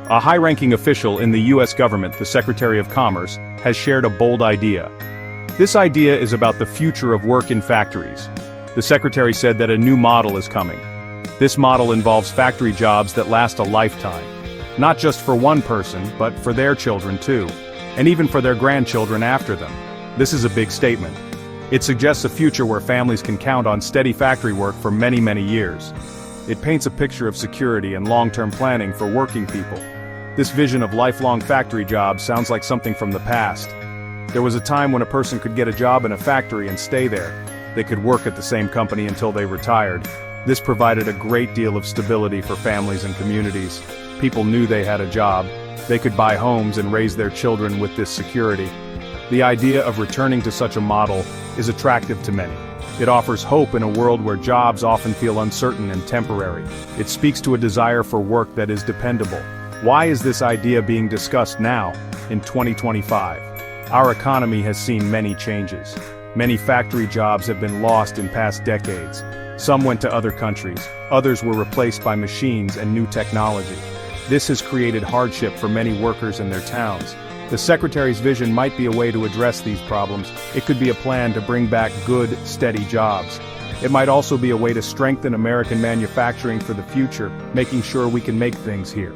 A high-ranking official in the US government, the Secretary of Commerce, has shared a bold idea. This idea is about the future of work in factories. The secretary said that a new model is coming. This model involves factory jobs that last a lifetime. Not just for one person, but for their children too. And even for their grandchildren after them. This is a big statement. It suggests a future where families can count on steady factory work for many, many years. It paints a picture of security and long-term planning for working people. This vision of lifelong factory jobs sounds like something from the past. There was a time when a person could get a job in a factory and stay there. They could work at the same company until they retired. This provided a great deal of stability for families and communities. People knew they had a job. They could buy homes and raise their children with this security. The idea of returning to such a model is attractive to many. It offers hope in a world where jobs often feel uncertain and temporary. It speaks to a desire for work that is dependable. Why is this idea being discussed now, in 2025? Our economy has seen many changes. Many factory jobs have been lost in past decades. Some went to other countries, others were replaced by machines and new technology. This has created hardship for many workers in their towns. The Secretary's vision might be a way to address these problems. It could be a plan to bring back good, steady jobs. It might also be a way to strengthen American manufacturing for the future, making sure we can make things here.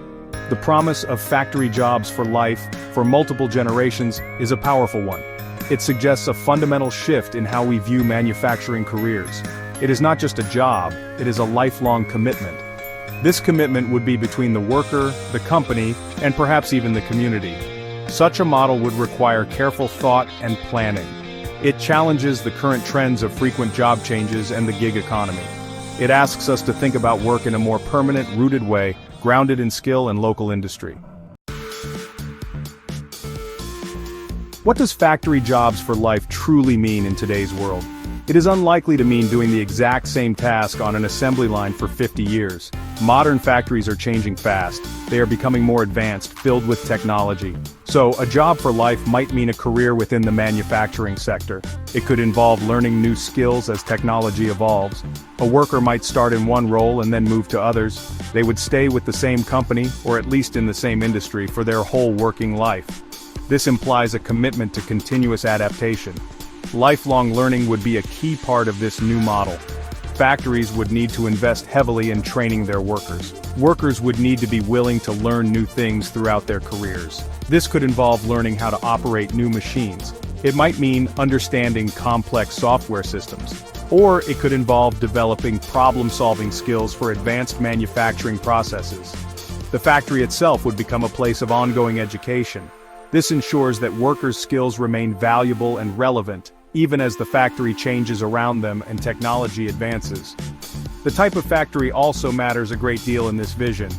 The promise of factory jobs for life, for multiple generations, is a powerful one. It suggests a fundamental shift in how we view manufacturing careers. It is not just a job, it is a lifelong commitment. This commitment would be between the worker, the company, and perhaps even the community. Such a model would require careful thought and planning. It challenges the current trends of frequent job changes and the gig economy. It asks us to think about work in a more permanent, rooted way, grounded in skill and local industry. What does factory jobs for life truly mean in today's world? It is unlikely to mean doing the exact same task on an assembly line for 50 years. Modern factories are changing fast. They are becoming more advanced, filled with technology. So, a job for life might mean a career within the manufacturing sector. It could involve learning new skills as technology evolves. A worker might start in one role and then move to others. They would stay with the same company, or at least in the same industry, for their whole working life. This implies a commitment to continuous adaptation. Lifelong learning would be a key part of this new model. Factories would need to invest heavily in training their workers. Workers would need to be willing to learn new things throughout their careers. This could involve learning how to operate new machines. It might mean understanding complex software systems. Or it could involve developing problem-solving skills for advanced manufacturing processes. The factory itself would become a place of ongoing education. This ensures that workers' skills remain valuable and relevant, even as the factory changes around them and technology advances. The type of factory also matters a great deal in this vision.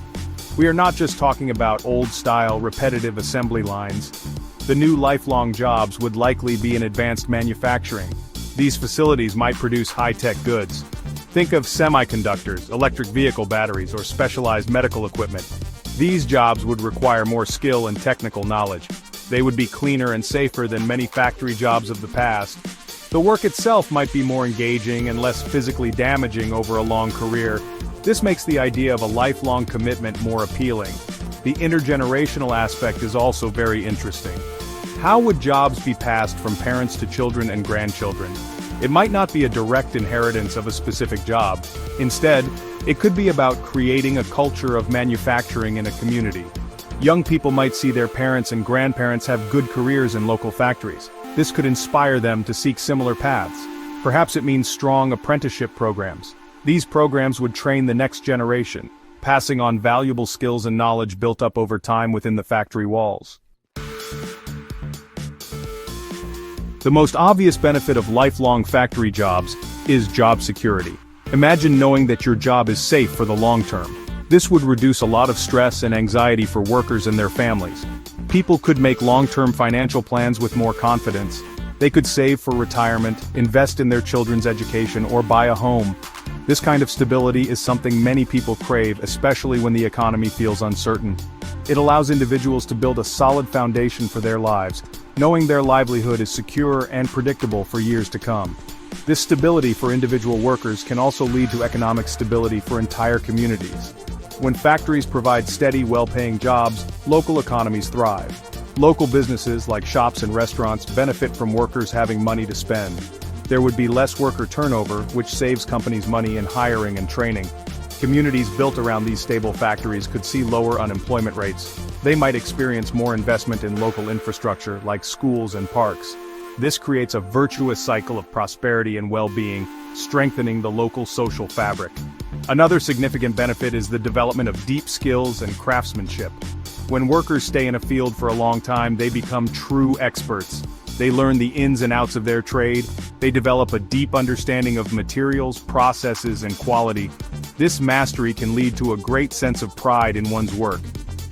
We are not just talking about old-style, repetitive assembly lines. The new lifelong jobs would likely be in advanced manufacturing. These facilities might produce high-tech goods. Think of semiconductors, electric vehicle batteries, or specialized medical equipment. These jobs would require more skill and technical knowledge. They would be cleaner and safer than many factory jobs of the past. The work itself might be more engaging and less physically damaging over a long career. This makes the idea of a lifelong commitment more appealing. The intergenerational aspect is also very interesting. How would jobs be passed from parents to children and grandchildren? It might not be a direct inheritance of a specific job. Instead, it could be about creating a culture of manufacturing in a community. Young people might see their parents and grandparents have good careers in local factories. This could inspire them to seek similar paths. Perhaps it means strong apprenticeship programs. These programs would train the next generation, passing on valuable skills and knowledge built up over time within the factory walls. The most obvious benefit of lifelong factory jobs is job security. Imagine knowing that your job is safe for the long term. This would reduce a lot of stress and anxiety for workers and their families. People could make long-term financial plans with more confidence. They could save for retirement, invest in their children's education, or buy a home. This kind of stability is something many people crave, especially when the economy feels uncertain. It allows individuals to build a solid foundation for their lives, knowing their livelihood is secure and predictable for years to come. This stability for individual workers can also lead to economic stability for entire communities. When factories provide steady, well-paying jobs, local economies thrive. Local businesses like shops and restaurants benefit from workers having money to spend. There would be less worker turnover, which saves companies money in hiring and training. Communities built around these stable factories could see lower unemployment rates. They might experience more investment in local infrastructure like schools and parks. This creates a virtuous cycle of prosperity and well-being, strengthening the local social fabric. Another significant benefit is the development of deep skills and craftsmanship. When workers stay in a field for a long time, they become true experts. They learn the ins and outs of their trade. They develop a deep understanding of materials, processes, and quality. This mastery can lead to a great sense of pride in one's work.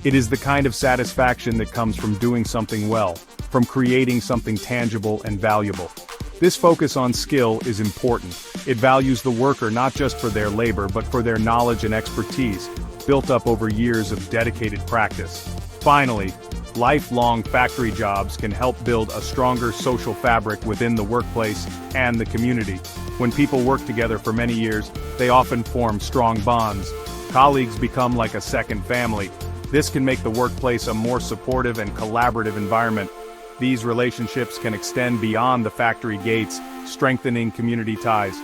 It is the kind of satisfaction that comes from doing something well, from creating something tangible and valuable. This focus on skill is important. It values the worker not just for their labor but for their knowledge and expertise, built up over years of dedicated practice. Finally, lifelong factory jobs can help build a stronger social fabric within the workplace and the community. When people work together for many years, they often form strong bonds. Colleagues become like a second family. This can make the workplace a more supportive and collaborative environment. These relationships can extend beyond the factory gates, strengthening community ties.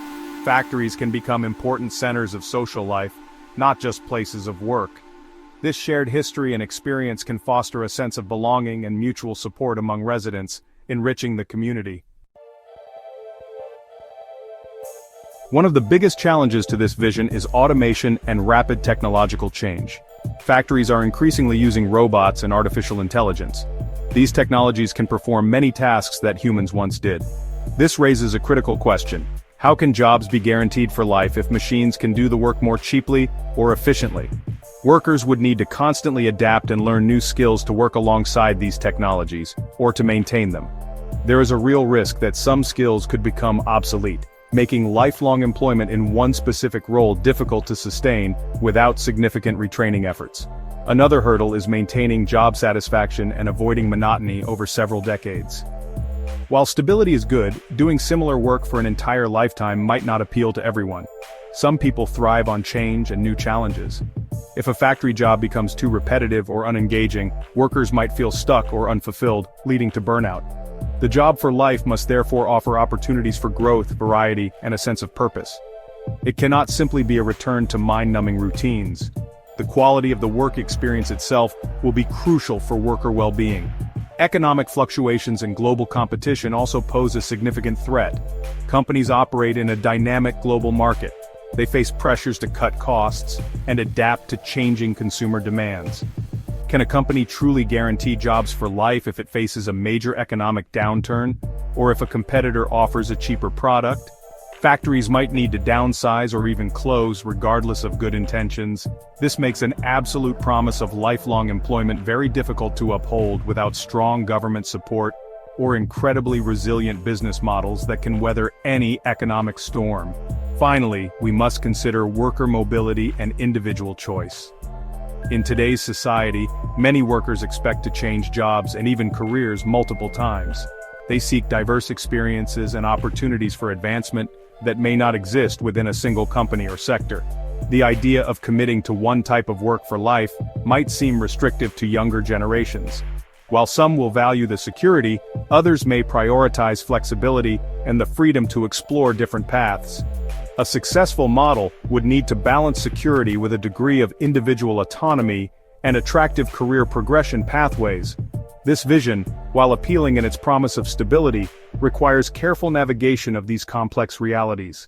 Factories can become important centers of social life, not just places of work. This shared history and experience can foster a sense of belonging and mutual support among residents, enriching the community. One of the biggest challenges to this vision is automation and rapid technological change. Factories are increasingly using robots and artificial intelligence. These technologies can perform many tasks that humans once did. This raises a critical question. How can jobs be guaranteed for life if machines can do the work more cheaply or efficiently? Workers would need to constantly adapt and learn new skills to work alongside these technologies, or to maintain them. There is a real risk that some skills could become obsolete, making lifelong employment in one specific role difficult to sustain without significant retraining efforts. Another hurdle is maintaining job satisfaction and avoiding monotony over several decades. While stability is good, doing similar work for an entire lifetime might not appeal to everyone. Some people thrive on change and new challenges. If a factory job becomes too repetitive or unengaging, workers might feel stuck or unfulfilled, leading to burnout. The job for life must therefore offer opportunities for growth, variety, and a sense of purpose. It cannot simply be a return to mind-numbing routines. The quality of the work experience itself will be crucial for worker well-being. Economic fluctuations and global competition also pose a significant threat. Companies operate in a dynamic global market. They face pressures to cut costs and adapt to changing consumer demands. Can a company truly guarantee jobs for life if it faces a major economic downturn, or if a competitor offers a cheaper product? Factories might need to downsize or even close regardless of good intentions. This makes an absolute promise of lifelong employment very difficult to uphold without strong government support or incredibly resilient business models that can weather any economic storm. Finally, we must consider worker mobility and individual choice. In today's society, many workers expect to change jobs and even careers multiple times. They seek diverse experiences and opportunities for advancement that may not exist within a single company or sector. The idea of committing to one type of work for life might seem restrictive to younger generations. While some will value the security, others may prioritize flexibility and the freedom to explore different paths. A successful model would need to balance security with a degree of individual autonomy and attractive career progression pathways. This vision, while appealing in its promise of stability, requires careful navigation of these complex realities.